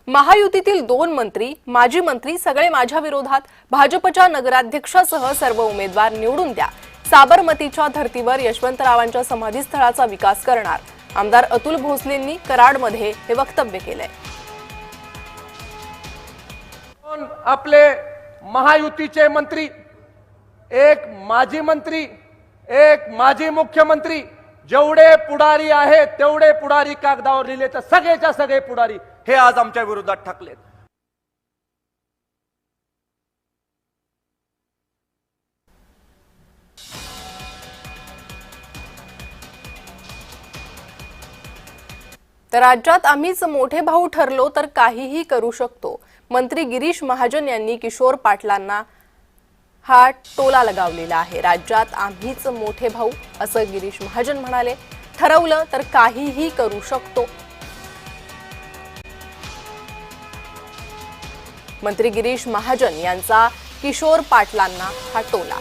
महायुतीतील 2 मंत्री, माजी मंत्री सगळे माझ्या विरोधात, भाजपच्या नगराध्यक्षासह सर्व उमेदवार निवडून द्या. साबरमतीच्या धर्तीवर यशवंतरावांच्या समाधीस्थळाचा विकास करणार. आमदार अतुल भोसलेंनी कराडमध्ये हे वक्तव्य केलंय. आपले महायुतीचे मंत्री, एक माजी मंत्री, एक माजी मुख्यमंत्री, जेवढे पुढारी आहेत तेवढे पुढारी कागदावर लिहिले तर सगळेच्या सगळे पुढारी हे आज आमच्या विरोधात ठाकलेत. तर राज्यात आम्हीच मोठे भाऊ ठरलो तर काहीही करू शकतो. मंत्री गिरीश महाजन यांनी किशोर पाटलांना हा टोला लगावलेला आहे. राज्यात आम्हीच मोठे भाऊ असं गिरीश महाजन म्हणाले. ठरवलं तर काहीही करू शकतो. मंत्री गिरीश महाजन यांचा किशोर पाटलांना हा टोला.